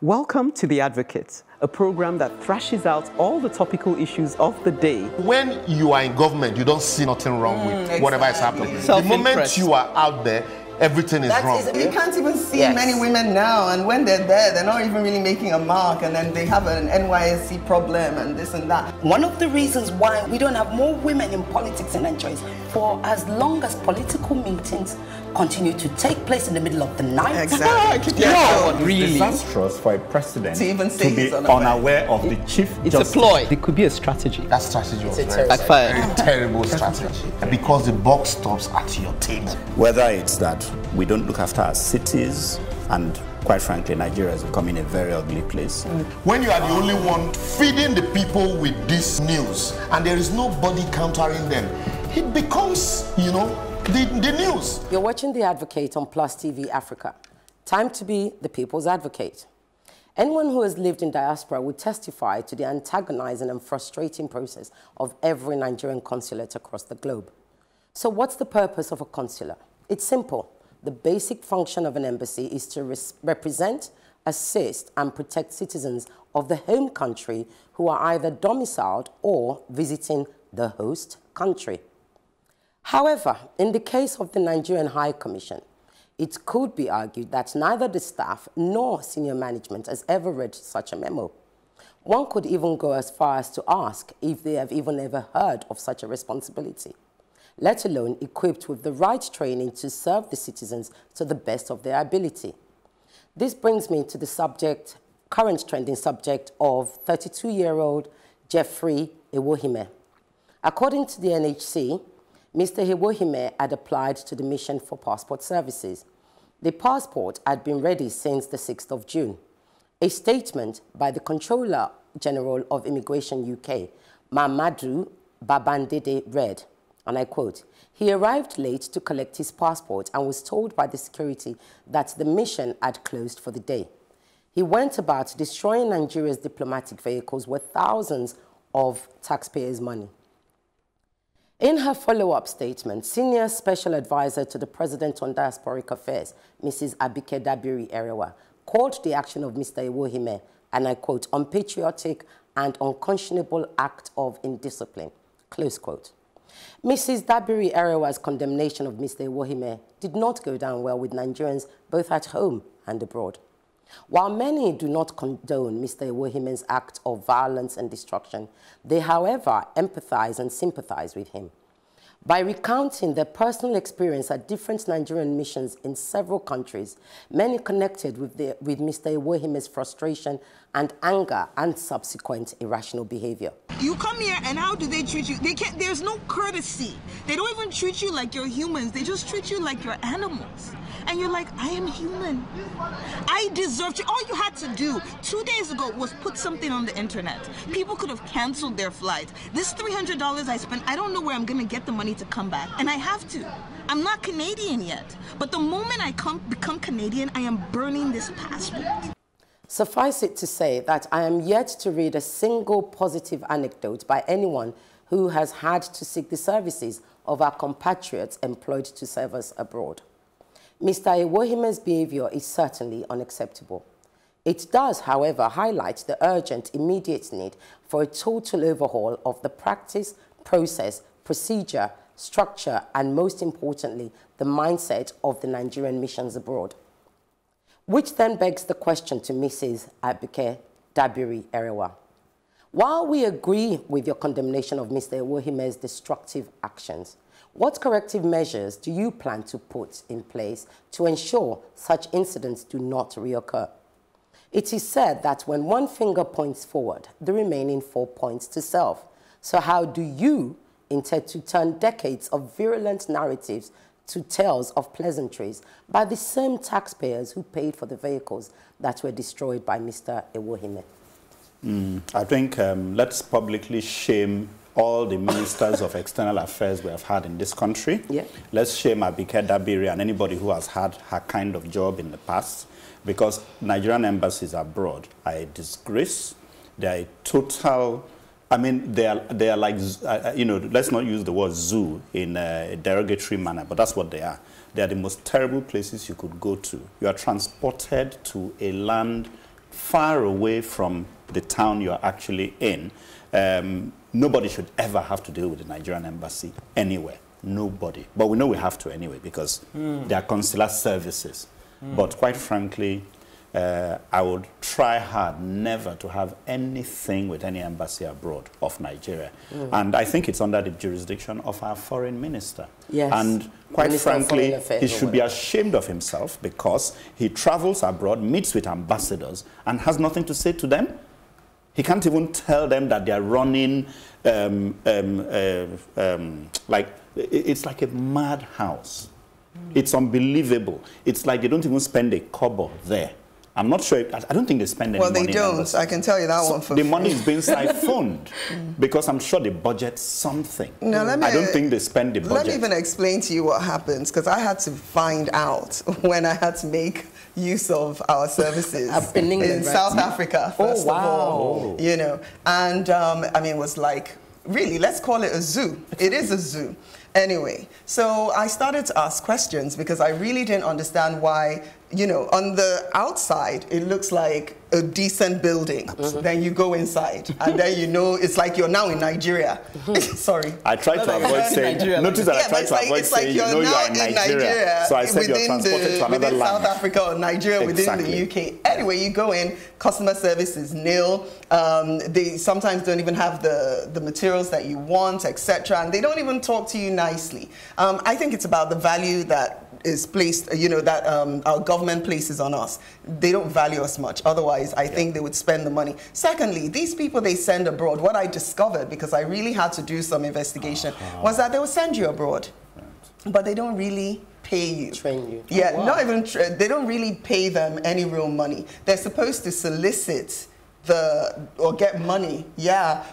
Welcome to The Advocate, a program that thrashes out all the topical issues of the day. When you are in government, you don't see nothing wrong with whatever is happening. The moment you are out there, everything is wrong. You can't even see many women now, and when they're there, they're not even really making a mark, and then they have an NYSC problem and this and that. One of the reasons why we don't have more women in politics in Nigeria is for as long as political meetings continue to take place in the middle of the night. Exactly. Really disastrous for a president to even say to be unaware of the chief It's justice. a ploy. It could be a strategy. That strategy was very terrible strategy. Because the buck stops at your table. Whether it's that we don't look after our cities, and quite frankly, Nigeria is becoming a very ugly place. When you are the only one feeding the people with this news, and there is nobody countering them, it becomes, the news. You're watching The Advocate on Plus TV Africa. Time to be the people's advocate. Anyone who has lived in diaspora would testify to the antagonizing and frustrating process of every Nigerian consulate across the globe. So what's the purpose of a consular? It's simple. The basic function of an embassy is to represent, assist, and protect citizens of the home country who are either domiciled or visiting the host country. However, in the case of the Nigerian High Commission, it could be argued that neither the staff nor senior management has ever read such a memo. One could even go as far as to ask if they have even ever heard of such a responsibility, let alone equipped with the right training to serve the citizens to the best of their ability. This brings me to the current trending subject of 32-year-old Jeffrey Iwohime. According to the NHC, Mr. Iwohime had applied to the Mission for Passport Services. The passport had been ready since the 6th of June. A statement by the Controller General of Immigration UK, Mamadou Babandede, read, and I quote, "He arrived late to collect his passport and was told by the security that the mission had closed for the day. He went about destroying Nigeria's diplomatic vehicles worth thousands of taxpayers' money." In her follow-up statement, Senior Special Advisor to the President on Diasporic Affairs, Mrs. Bakare-Yusuf, called the action of Mr. Iwohime, and I quote, "unpatriotic and unconscionable act of indiscipline," close quote. Mrs. Dabiri Erewa's condemnation of Mr. Iwohime did not go down well with Nigerians both at home and abroad. While many do not condone Mr. Iwohime's act of violence and destruction, they, however, empathize and sympathize with him. By recounting their personal experience at different Nigerian missions in several countries, many connected with Mr. Iwohime's frustration and anger and subsequent irrational behavior. You come here and how do they treat you? There's no courtesy. They don't even treat you like you're humans. They just treat you like you're animals. And you're like, I am human. I deserve to. All you had to do 2 days ago was put something on the internet. People could have canceled their flights. This $300 I spent, I don't know where I'm going to get the money to come back. And I have to. I'm not Canadian yet. But the moment I become Canadian, I am burning this passport. Suffice it to say that I am yet to read a single positive anecdote by anyone who has had to seek the services of our compatriots employed to serve us abroad. Mr. Iwohime's behavior is certainly unacceptable. It does, however, highlight the urgent, immediate need for a total overhaul of the practice, process, procedure, structure, and most importantly, the mindset of the Nigerian missions abroad. Which then begs the question to Mrs. Bakare-Dabiri Erewa. While we agree with your condemnation of Mr. Iwohime's destructive actions, what corrective measures do you plan to put in place to ensure such incidents do not reoccur? It is said that when one finger points forward, the remaining 4 points to self. So how do you intend to turn decades of virulent narratives to tales of pleasantries by the same taxpayers who paid for the vehicles that were destroyed by Mr. Iwohime? I think let's publicly shame all the ministers of external affairs we have had in this country. Yeah. Let's shame Bakare-Dabiri and anybody who has had her kind of job in the past, because Nigerian embassies abroad are a disgrace. They are a total, I mean, they are like, let's not use the word zoo in a derogatory manner, but that's what they are. They are the most terrible places you could go to. You are transported to a land far away from the town you're actually in, nobody should ever have to deal with the Nigerian embassy anywhere. Nobody. But we know we have to anyway because they are consular services. But quite frankly, I would try hard never to have anything with any embassy abroad of Nigeria. And I think it's under the jurisdiction of our foreign minister. Yes. And quite frankly, he should be whatever. ashamed of himself because he travels abroad, meets with ambassadors, and has nothing to say to them. He can't even tell them that they are running like, it's like a madhouse. It's unbelievable. It's like they don't even spend a kobo there. I'm not sure. I don't think they spend any money. Well, they don't. I can tell you that one for free. The money is being siphoned because I'm sure they budget something. No, I don't think they spend the budget. Let me even explain to you what happens, because I had to find out when I had to make use of our services in England, in right? South Africa, first of all. Oh. You know, and I mean, it was like, really, let's call it a zoo. It is a zoo. Anyway, so I started to ask questions because I really didn't understand why, you know, on the outside, it looks like a decent building. Then you go inside, and then you know it's like you're now in Nigeria. Sorry. I tried to avoid saying, notice that I tried to avoid saying, you know, you are in Nigeria. So I said you're transported to another within land. South Africa or Nigeria, within the UK. Anyway, you go in, customer service is nil. They sometimes don't even have the materials that you want, etc. And they don't even talk to you nicely. I think it's about the value that is placed, you know, that our government places on us. They don't value us much. Otherwise, I think they would spend the money. Secondly, these people they send abroad, what I discovered, because I really had to do some investigation, was that they will send you abroad, but they don't really pay you. Train you. Yeah, not even, they don't really pay them any real money. They're supposed to solicit or get money,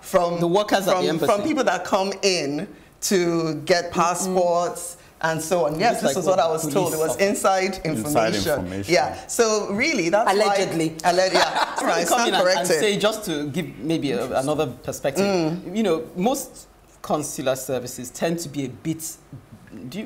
from the workers at the embassy. From people that come in to get passports, and so on. Yes, this is what I was told. It was inside information. Yeah. So really, that's allegedly. Yeah. Right. Come in and corrected. say, just to give maybe another perspective. You know, most consular services tend to be a bit.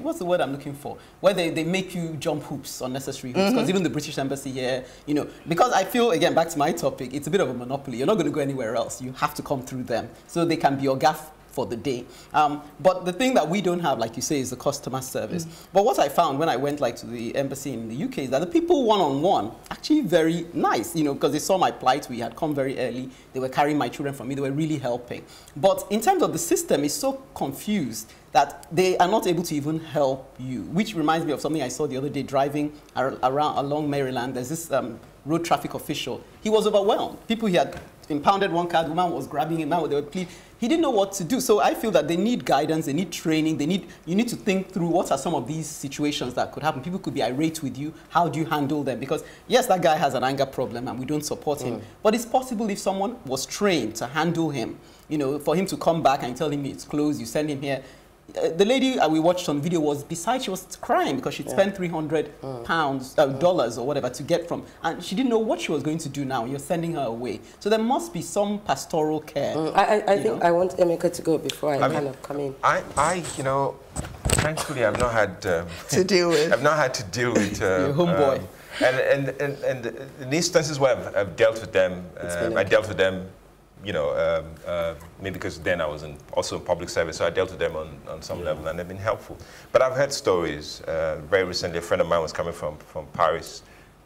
What's the word I'm looking for? Where they make you jump hoops, unnecessary hoops. Because even the British Embassy here, you know, because I feel, again, back to my topic, it's a bit of a monopoly. You're not going to go anywhere else. You have to come through them. So they can be your gaff for the day. But the thing that we don't have, like you say, is the customer service. But what I found when I went like to the embassy in the UK is that the people one-on-one actually very nice, you know, because they saw my plight. We had come very early. They were carrying my children from me. They were really helping. But in terms of the system, it's so confused that they are not able to even help you, which reminds me of something I saw the other day driving along Maryland. There's this road traffic official. He was overwhelmed. People, he had impounded one car, the woman was grabbing him, now they were pleading. He didn't know what to do. So I feel that they need guidance, they need training, you need to think through what are some of these situations that could happen. People could be irate with you. How do you handle them? Because yes, that guy has an anger problem and we don't support him. But it's possible if someone was trained to handle him, you know, for him to come back and tell him it's closed, you send him here. The lady we watched on video was beside, she was crying because she'd spent $300 dollars or whatever to get from, and she didn't know what she was going to do now. You're sending her away. So there must be some pastoral care. I think I want Emeka to go before I kind of come in. I you know, thankfully I've not had to deal with. I've not had to deal with your homeboy. And in instances where I've dealt with them, I dealt with them, you know, maybe because then I was also in public service, so I dealt with them on some level, and they've been helpful. But I've heard stories. Very recently, a friend of mine was coming from Paris,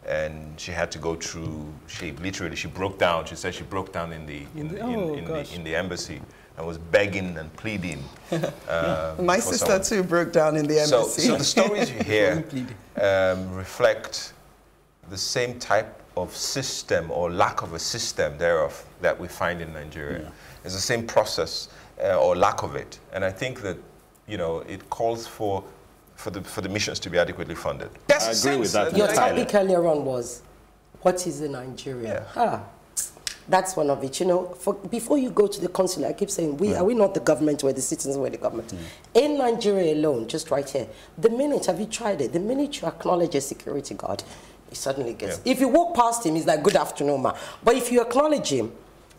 and she had to go through. She broke down. She said she broke down in the embassy and was begging and pleading. My sister too broke down in the embassy. So the stories you hear reflect the same type of system or lack of a system thereof that we find in Nigeria. It's the same process or lack of it. And I think that, you know, it calls for the missions to be adequately funded. I agree with that. Your topic earlier on was, what is in Nigeria? That's one of it. You know, before you go to the consulate, I keep saying, are we not the government, we're the citizens, we're the government. In Nigeria alone, just right here, the minute, have you tried it? The minute you acknowledge a security guard, he suddenly gets. If you walk past him, he's like, good afternoon, ma. But if you acknowledge him,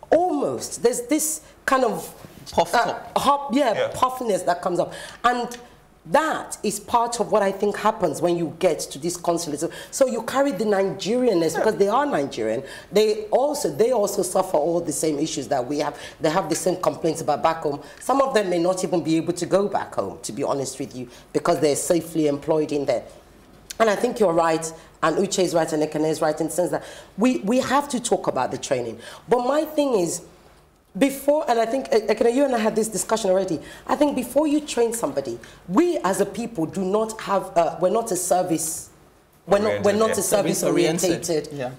almost, there's this kind of puffiness that comes up. And That is part of what I think happens when you get to this consulate. So you carry the Nigerianness because they are Nigerian. They also suffer all the same issues that we have. They have the same complaints about back home. Some of them may not even be able to go back home, to be honest with you, because they're safely employed in there. And I think you're right, and Uche is right, and Ekene is right in the sense that we have to talk about the training. But my thing is, before, and I think, Ekene, you and I had this discussion already, I think before you train somebody, we as a people do not have, we're not a service, we're not a service-orientated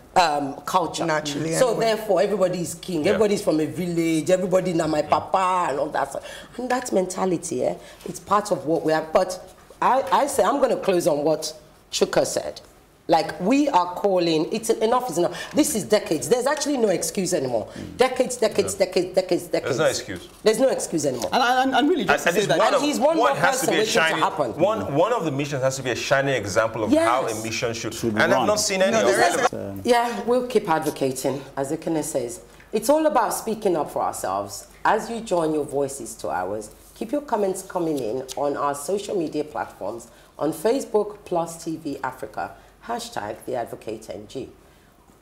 culture. Naturally. So therefore, everybody's king, everybody's from a village, everybody now my papa and all that stuff. And that mentality, it's part of what we have. But I say, I'm going to close on what Chuka said. Like, we are calling, enough is enough. This is decades. There's actually no excuse anymore. Decades. There's no excuse. There's no excuse anymore. And really, just to say that, he's one more person waiting to happen. One of the missions has to be a shining example of how a mission should and run. I've not seen any of it. Yeah, we'll keep advocating, as Ekene says. It's all about speaking up for ourselves. As you join your voices to ours, keep your comments coming in on our social media platforms, on Facebook, Plus TV Africa, hashtag #TheAdvocateNG,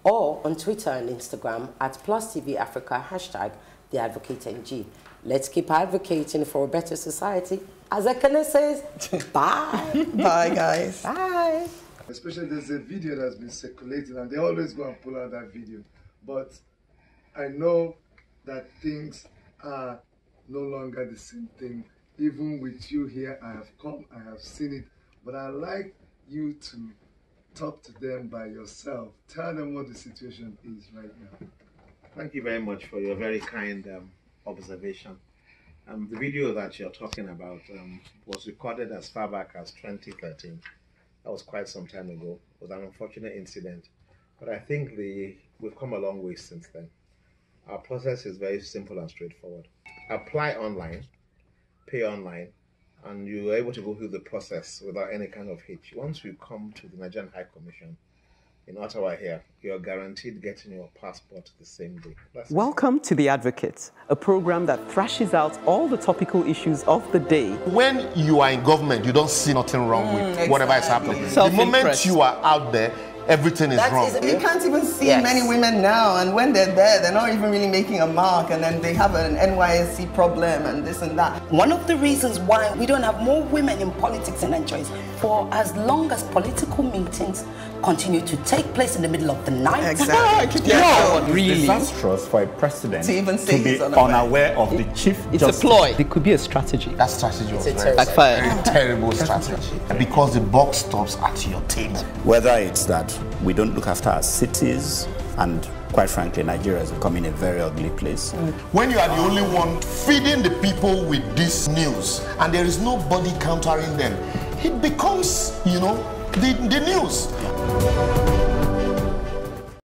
or on Twitter and Instagram at Plus TV Africa, hashtag #TheAdvocateNG. Let's keep advocating for a better society. As Ekene says, bye. Bye, guys. Bye. Especially there's a video that's been circulating, and they always go and pull out that video. But I know that things are no longer the same thing. Even with you here, I have come, I have seen it, but I like you to talk to them by yourself. Tell them what the situation is right now. Thank you very much for your very kind observation. The video that you're talking about was recorded as far back as 2013. That was quite some time ago. It was an unfortunate incident, but I think we've come a long way since then. Our process is very simple and straightforward. Apply online, pay online, and you're able to go through the process without any kind of hitch. Once you come to the Nigerian High Commission in Ottawa here, you're guaranteed getting your passport the same day. Welcome to The Advocate, a program that thrashes out all the topical issues of the day. When you are in government, you don't see nothing wrong with whatever is happening. The moment you are out there, everything is wrong. You can't even see many women now, and when they're there, they're not even really making a mark, and then they have an NYSC problem and this and that. One of the reasons why we don't have more women in politics in Nigeria is for as long as political meetings continue to take place in the middle of the night. Exactly. Really disastrous for a president to even say be unaware of the chief justice. It's a ploy. It could be a strategy. That strategy was very terrible strategy. Because the buck stops at your table. Whether it's that we don't look after our cities, and quite frankly, Nigeria is becoming a very ugly place. When you are the only one feeding the people with this news, and there is nobody countering them, it becomes, the news.